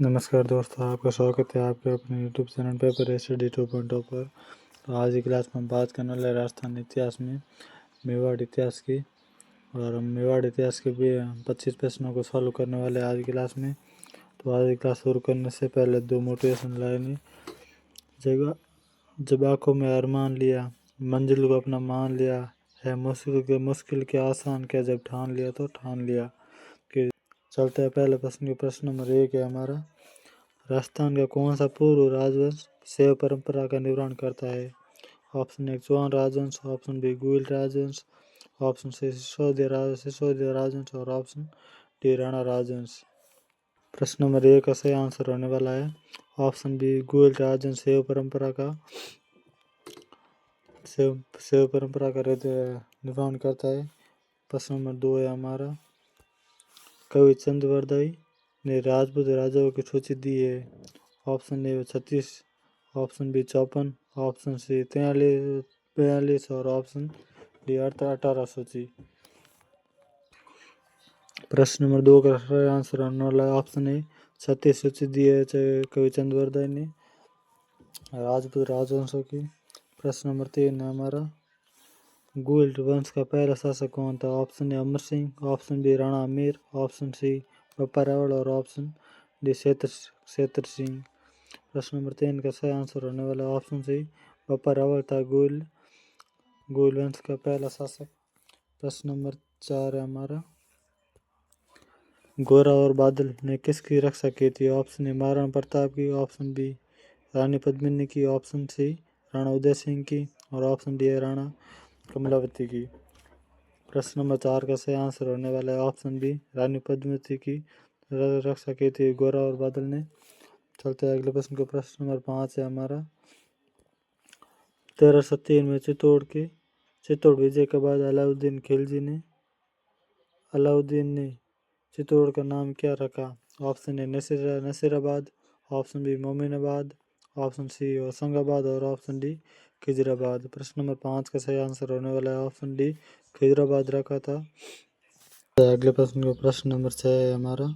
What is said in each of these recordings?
नमस्कार दोस्तों, आपका स्वागत है आपके अपने यूट्यूब चैनल पेपर स्टडी 2.0 पर। तो आज की क्लास में बात करने वाले राजस्थान इतिहास में मेवाड़ इतिहास की। और हम मेवाड़ इतिहास के भी 25 प्रश्नों को सॉल्व करने वाले हैं आज की क्लास में। तो आज की क्लास शुरू करने से पहले दो मोटिवेशन लाइनें। जब आंखों में अरमान लिया, मंजिल को अपना मान लिया है, मुश्किल के आसान क्या, जब ठान लिया तो ठान लिया। कि चलते हैं पहले प्रश्न के। प्रश्न नंबर 1 है हमारा, राजस्थान का कौन सा पूर्व राजवंश शैव परंपरा का निर्माण करता है? ऑप्शन ए चौहान राजवंश, ऑप्शन बी गुहिल राजवंश, ऑप्शन सी सिसोदिया राजवंश और ऑप्शन डी राणा राजवंश। प्रश्न नंबर 1 का सही आंसर होने वाला है ऑप्शन बी गुहिल राजवंश शैव परंपरा का निर्माण करता है। प्रश्न नंबर 2 है हमारा, कवि चंद्रवरदाई ने राजपूत राजाओं की सूची दी है। Option A 36, option B 54, option C 43 और ऑप्शन डी 18 सूची। प्रश्न नंबर 2 का सही आंसर होने वाला है ऑप्शन ए 36 सूची दी है कवि चंद्रवरदाई ने राजपूत राजवंशों की। प्रश्न नंबर 3 है हमारा, गुहिल वंश का पहला शासक कौन था? Option A Amar Singh, option B Rana Amir, option सी बप्पा रावल और ऑप्शन डी क्षेत्र सिंह। प्रश्न नंबर 3 का सही आंसर होने वाला ऑप्शन सी बप्पा रावल था गुहिल वंश का पहला शासक। प्रश्न नंबर 4 है हमारा, गोरा और बादल ने किसकी रक्षा की थी? ऑप्शन ए महाराणा प्रताप की, ऑप्शन बी रानी पद्मिनी की, ऑप्शन सी राणा उदय सिंह की और ऑप्शन डी है राणा कमलावती की। प्रश्न नंबर 4 का सही आंसर होने वाला है ऑप्शन बी रानी पद्मावती की रक्षा की थी गोरा और बादल ने। चलते हैं अगले प्रश्न को। प्रश्न नंबर 5 है हमारा, 1303 में चित्तौड़ विजय के बाद अलाउद्दीन ने चित्तौड़ का नाम क्या रखा? Option A Nasirabad, option B Mominabad, option C Hoshangabad और ऑप्शन डी खिजराबाद। प्रश्न नंबर 5 का सही आंसर होने वाला है ऑप्शन डी खिजराबाद रखा था। अगले प्रश्न को। प्रश्न नंबर 6 है हमारा,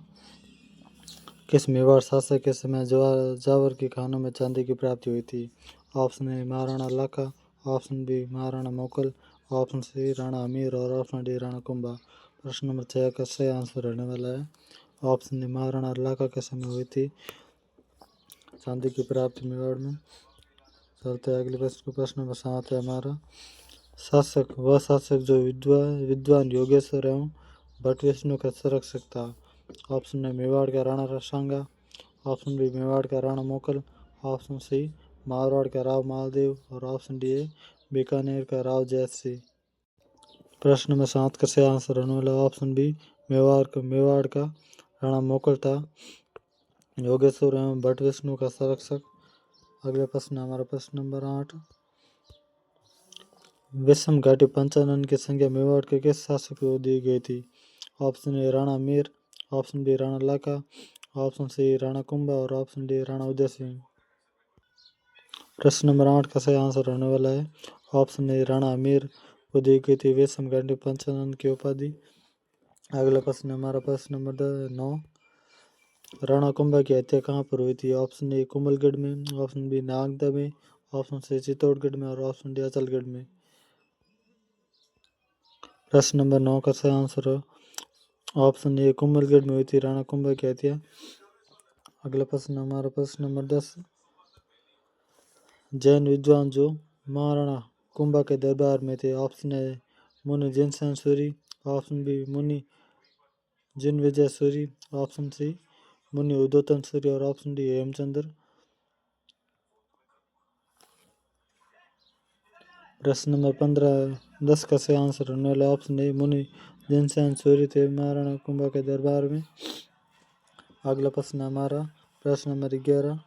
किस मेवाड़ शासक के समय जावर की खानों में चांदी की प्राप्ति हुई थी? Option A Maharana Lakha, option B Maharana Mokal, option C Rana अमीर और ऑप्शन डी राणा कुंभा। प्रश्न नंबर 6 का सही आंसर रहने वाला है ऑप्शन ए महाराणा लाखा के समय हुई थी चांदी की प्राप्ति मेवाड़ में। चलते हैं अगले प्रश्न को। प्रश्न नंबर 7 है हमारा, शासक जो विद्वान योगेश्वर एवं भट्ट विष्णु का संरक्षक था। ऑप्शन ए मेवाड़ का राणा सांगा, ऑप्शन बी मेवाड़ का राणा मोकल, ऑप्शन सी मारवाड़ का राव मालदेव और ऑप्शन डी बीकानेर का राव जैत सिंह। प्रश्न नंबर 7 का सही आंसर होने वाला ऑप्शन बी मेवाड़ का राणा मोकल था योगेश्वर एवं भट्ट विष्णु का संरक्षक। अगला प्रश्न हमारा प्रश्न नंबर 8, विषम घाटी पंचानन की संख्या मेवाड़ के किस शासक को दी गई थी? Option A Rana Mir, option B Rana Lakha, option C Rana Kumbha और ऑप्शन डी राणा उदय सिंह। प्रश्न नंबर 8 का सही आंसर होने वाला है ऑप्शन ए राणा अमीर को दी गई थी विषम घाटी पंचानन की उपाधि। अगला प्रश्न हमारा प्रश्न नंबर 9, राणा कुंभा की हत्या कहाँ पर हुई थी? ऑप्शन ए कुंभलगढ़ में, ऑप्शन बी नागदा में, ऑप्शन सी चित्तौड़गढ़ में और ऑप्शन डी अचलगढ़ में। प्रश्न नंबर 9 का सही आंसर ऑप्शन ए कुंभलगढ़ में हुई थी राणा कुंभा की हत्या। अगला प्रश्न हमारा प्रश्न नंबर 10, जैन विद्वान जो महाराणा कुंभा के दरबार में थे। ऑप्शन ए मुनि जिनसेन सूरी, ऑप्शन बी मुनि जिनविजय सूरी, ऑप्शन सी मुनि उद्योतन सूरी और ऑप्शन डी हेमचंद्र। प्रश्न नंबर 10 का सही आंसर होने वाला ऑप्शन ए मुनि जिनसेन सूरी थे महाराणा कुंभा के दरबार में। अगला प्रश्न हमारा प्रश्न नंबर 11,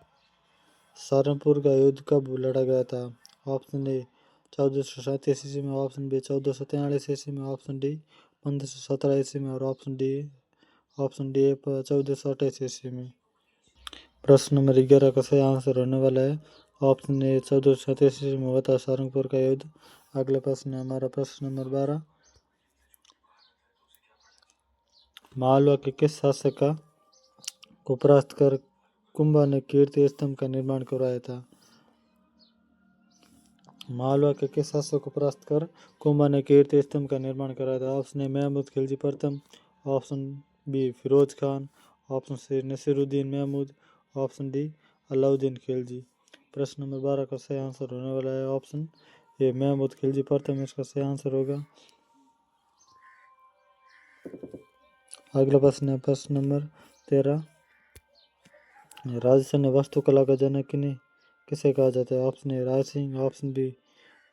सहारनपुर का युद्ध कब लड़ा गया था? ऑप्शन ए 1437 ईस्वी में, ऑप्शन बी 1443 ईस्वी में, ऑप्शन डी 1517 ईस्वी में और ऑप्शन डी 1428 ईस्वी में। प्रश्न नंबर 11 का सही आंसर होने वाला है ऑप्शन ए 1437 ईस्वी में हुआ था सहारनपुर का युद्ध। अगला प्रश्न हमारा प्रश्न नंबर 12, मालवा के किस शासक को परास्त कर कुंभा ने कीर्ति स्तंभ का निर्माण करवाया था? मालवा के किस शासक को परास्त कर कुंभा ने कीर्ति स्तंभ का निर्माण कराया था? ऑप्शन ए महमूद खिलजी प्रथम, option B Firoz Khan, option C Nasiruddin Mahmud, option D Alauddin Khilji. प्रश्न नंबर 12 का सही आंसर होने वाला है ऑप्शन ए महमूद खिलजी प्रथम, इसका सही आंसर होगा। अगला प्रश्न है प्रश्न नंबर 13। राजस्थान में वास्तुकला का जनक किसे कहा जाता है? Option A Rai Singh, option B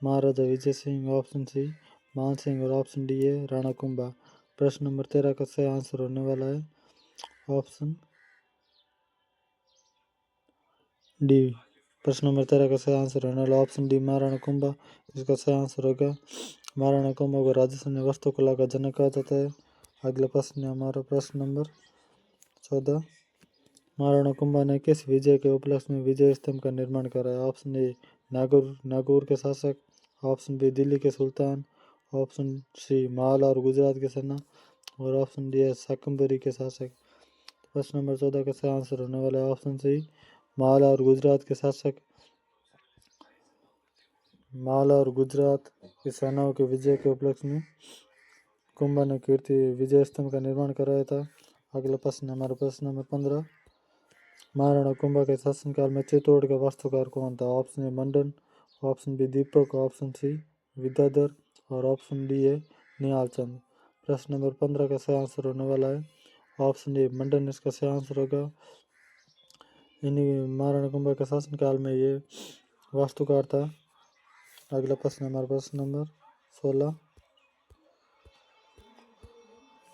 Maharaja Vijay Singh, option C Man Singh और ऑप्शन डी है राणा कुंभा। प्रश्न नंबर 13 का सही आंसर होने वाला है ऑप्शन डी। प्रश्न नंबर 13 का सही आंसर होने वाला ऑप्शन डी महाराणा कुंभा, इसका सही आंसर होगा। महाराणा कुंभा को राजस्थान में वास्तुकला का जनक कहा जाता है। अगला प्रश्न है हमारा प्रश्न नंबर 14। महाराणा कुंभा ने किस विजय के उपलक्ष्य में विजय स्तंभ का निर्माण कराया? ऑप्शन ए नागौर के शासक, ऑप्शन बी दिल्ली के सुल्तान, ऑप्शन सी मालवा और गुजरात के सेना और ऑप्शन डी है शाकंभरी के शासक। प्रश्न नंबर 14 का सही आंसर होने वाला है ऑप्शन सी मालवा और गुजरात के शासक। मालवा और गुजरात की सेनाओं के विजय के उपलक्ष्य में कुंभा ने कीर्ति विजय स्तंभ का निर्माण कराया था। अगला प्रश्न हमारा प्रश्न नंबर 15। महाराणा कुंभा के शासनकाल में चित्तौड़ का वास्तुकार कौन था? Option A Mandan, option B Deepak, option C Vidyadhar और ऑप्शन डी है निहाल चंद। प्रश्न नंबर 15 का सही आंसर होने वाला है ऑप्शन ए मंडन, इसका सही आंसर होगा। इन्हीं महाराणा कुंभा के शासनकाल में ये वास्तुकार था। अगला प्रश्न हमारा प्रश्न नंबर 16।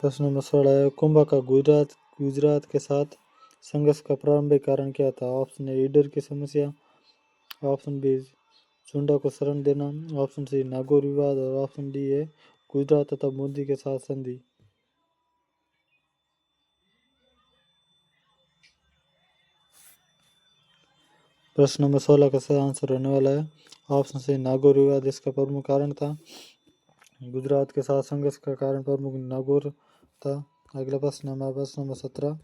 प्रश्न नंबर 16 है कुंभा का गुजरात के साथ संघर्ष का प्रारंभिक कारण क्या था? ऑप्शन ए ईडर की समस्या, ऑप्शन बी चुंडा को शरण देना, ऑप्शन सी नागौर विवाद और ऑप्शन डी है गुजरात तथा मोदी के साथ संधि। प्रश्न नंबर 16 का सही आंसर होने वाला है ऑप्शन सी नागौर विवाद, इसका प्रमुख कारण था। गुजरात के साथ संघर्ष का कारण प्रमुख नागौर था। अगला प्रश्न हमारा प्रश्न नंबर 17।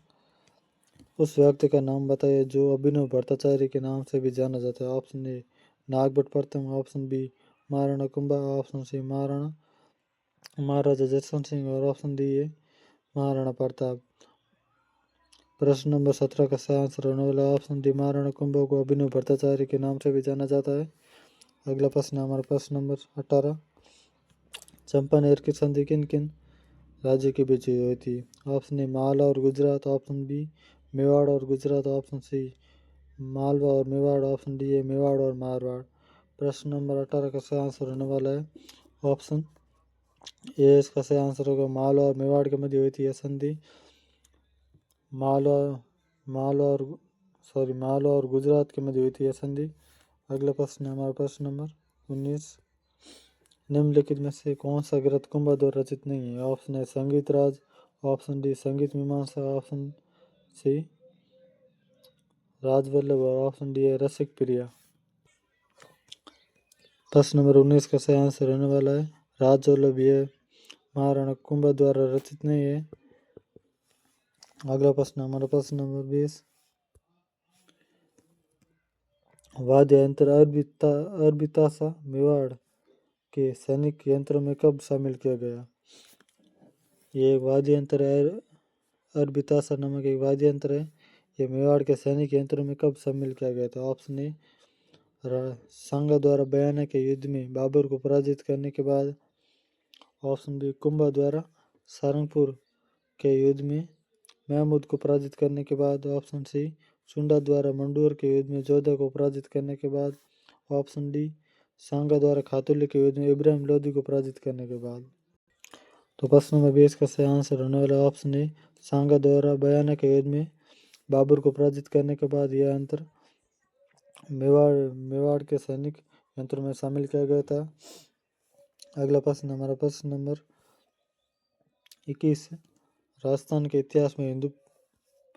उस व्यक्ति का नाम बताइए जो अभिनव भट्टाचार्य के नाम से भी जाना जाता है। ऑप्शन ए नागभट्ट प्रथम, option B Maharana Kumbha, option C Maharaja Jaisingh Singh और ऑप्शन डी है महाराणा प्रताप। प्रश्न नंबर 17 का सही आंसर होने वाला ऑप्शन डी महाराणा कुंभा को अभिनव भट्टाचार्य के नाम से भी जाना जाता है। अगला प्रश्न हमारा प्रश्न नंबर 18। चंपानेर की संधि किन किन राज्य के बीच हुई थी? ऑप्शन ए मालवा और गुजरात, ऑप्शन बी मेवाड़ और गुजरात, ऑप्शन सी मालवा और मेवाड़, ऑप्शन डी है मेवाड़ और मारवाड़। प्रश्न नंबर 18 का सही आंसर होने वाला है ऑप्शन ए, इसका सही आंसर होगा मालवा और मेवाड़ के मध्य हुई थी यह संधि। मालवा और गुजरात के मध्य हुई थी यह संधि। अगला प्रश्न है हमारा प्रश्न नंबर 19। निम्नलिखित में से कौन सा ग्रंथ कुंभा द्वारा रचित नहीं है? ऑप्शन है संगीत राज, ऑप्शन डी संगीत मीमांसा, ऑप्शन सी राजवल्लभ और ऑप्शन डी है रसिक प्रिया। प्रश्न नंबर 19 का सही आंसर होने वाला है राजवल्लभ, यह महाराणा कुंभा द्वारा रचित नहीं है। अगला प्रश्न हमारा प्रश्न नंबर 20। वाद्य यंत्र अरबितासा मेवाड़ के सैनिक यंत्रों में कब शामिल किया गया? ये वाद्य यंत्र है अरबितासा नामक एक वाद्य यंत्र है, ये मेवाड़ के सैनिक यंत्रों में कब शामिल किया गया था? ऑप्शन ए सांगा द्वारा बयाना के युद्ध में बाबर को पराजित करने के बाद, ऑप्शन बी कुंभा द्वारा सारंगपुर के युद्ध में महमूद को पराजित करने के बाद, ऑप्शन सी चुंडा द्वारा मंडोर के युद्ध में जोधा को पराजित करने के बाद, ऑप्शन डी सांगा द्वारा खातुली के युद्ध में इब्राहिम लोदी को पराजित करने के बाद। तो प्रश्न नंबर 20 का सही आंसर होने वाला ऑप्शन ए सांगा द्वारा बयाना के युद्ध में बाबर को पराजित करने के बाद यह यंत्र मेवाड़ के सैनिक यंत्रों में शामिल किया गया था। अगला प्रश्न हमारा प्रश्न नंबर 21। राजस्थान के इतिहास में हिंदू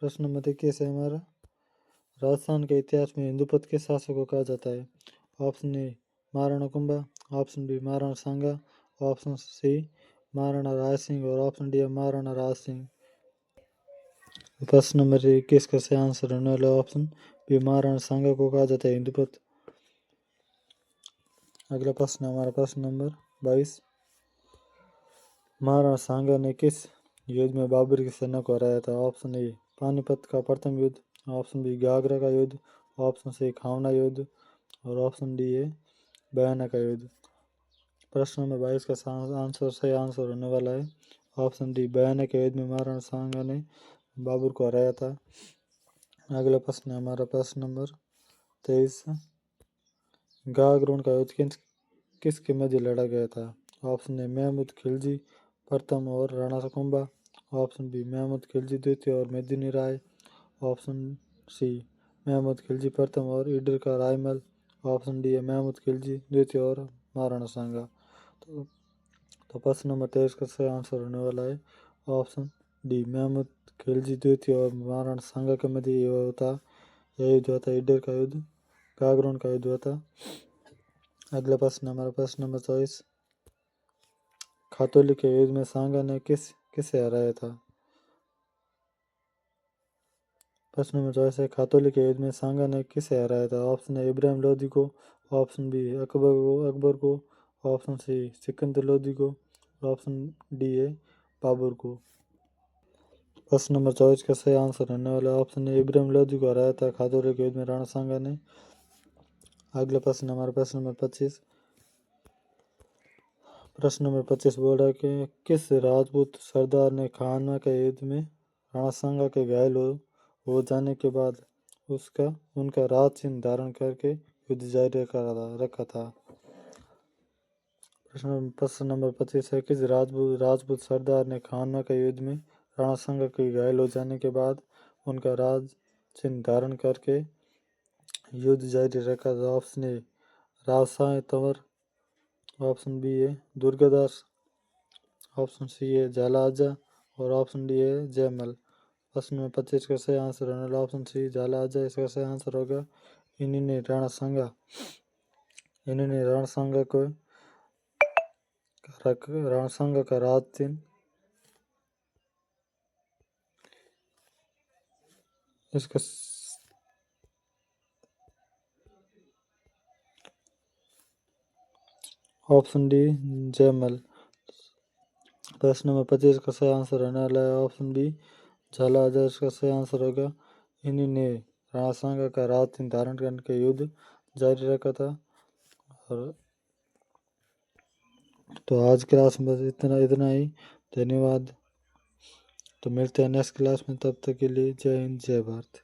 प्रश्न नंबर 21 है हमारा राजस्थान के इतिहास में हिंदूपथ के शासक को कहा जाता है? Option A Maharana Kumbha, option B Maharana Sanga, option C Maharana Rai Singh और ऑप्शन डी महाराणा राज सिंह। प्रश्न नंबर 21 का सही आंसर होने वाला ऑप्शन बी महाराणा सांगा को कहा जाता है इंद्रप्रस्थ। अगला प्रश्न हमारा प्रश्न नंबर 22। महाराणा सांगा ने किस युद्ध में बाबर की सेना को हराया था? ऑप्शन ए पानीपत का प्रथम युद्ध, ऑप्शन बी गागरा का युद्ध, ऑप्शन सी खावना युद्ध और ऑप्शन डी है बयाना का युद्ध। प्रश्न नंबर 22 का सही आंसर होने वाला है ऑप्शन डी बयाना के युद्ध में महाराणा सांगा ने बाबर को हराया था। अगला प्रश्न है हमारा प्रश्न नंबर 23। गागरोन का युद्ध किसके मध्य लड़ा गया था? ऑप्शन ए महमूद खिलजी प्रथम और राणा कुंभा, ऑप्शन बी महमूद खिलजी द्वितीय और मेदिनी राय, ऑप्शन सी महमूद खिलजी प्रथम और ईडर का रायमल, ऑप्शन डी है महमूद खिलजी द्वितीय और महाराणा सांगा। तो प्रश्न नंबर 23 का सही आंसर होने वाला है ऑप्शन डी महमूद खिलजी द्वितीय और महाराणा सांगा के मध्य यह युद्ध होता ईडर का युद्ध, गागरोन का युद्ध होता। अगला प्रश्न हमारा प्रश्न नंबर 24। खातौली के युद्ध में सांगा ने किसे हराया था? प्रश्न नंबर 24 है खातौली के युद्ध में सांगा ने किसे हराया था? ऑप्शन ए इब्राहिम लोदी को, ऑप्शन बी अकबर को, ऑप्शन सी सिकंदर लोदी को, ऑप्शन डी है बाबर को। प्रश्न नंबर 24 का सही आंसर होने वाला ऑप्शन ए इब्राहिम लोदी को हराया था खातौली के युद्ध में राणा सांगा ने। अगला प्रश्न हमारा प्रश्न नंबर 25। प्रश्न नंबर 25 बोल रहा है कि किस राजपूत सरदार ने खानवा के युद्ध में राणा सांगा के घायल हो जाने के बाद उनका राज चिन्ह धारण करके युद्ध जारी रखा था? प्रश्न नंबर 25 है किस राजपूत सरदार ने खानवा के युद्ध में राणा सांगा के घायल हो जाने के बाद उनका राज चिन्ह धारण करके युद्ध जारी रखा था? Option A Raosai Tanwar, option B है दुर्गादास, ऑप्शन सी है झालाजा और ऑप्शन डी है जयमल। प्रश्न में 25 का सही आंसर होने वाला ऑप्शन सी झालाजा इसका सही आंसर होगा। इन्होंने राणा सांगा का राज चिन्ह इसका ऑप्शन डी जयमल। प्रश्न नंबर 25 का सही आंसर होने वाला है ऑप्शन बी झालाजा इसका सही आंसर होगा। इन्होंने राणा सांगा का राज चिन्ह धारण करके युद्ध जारी रखा था। और तो आज क्लास में बस इतना ही। धन्यवाद। तो मिलते हैं नेक्स्ट क्लास में, तब तक के लिए जय हिंद जय भारत।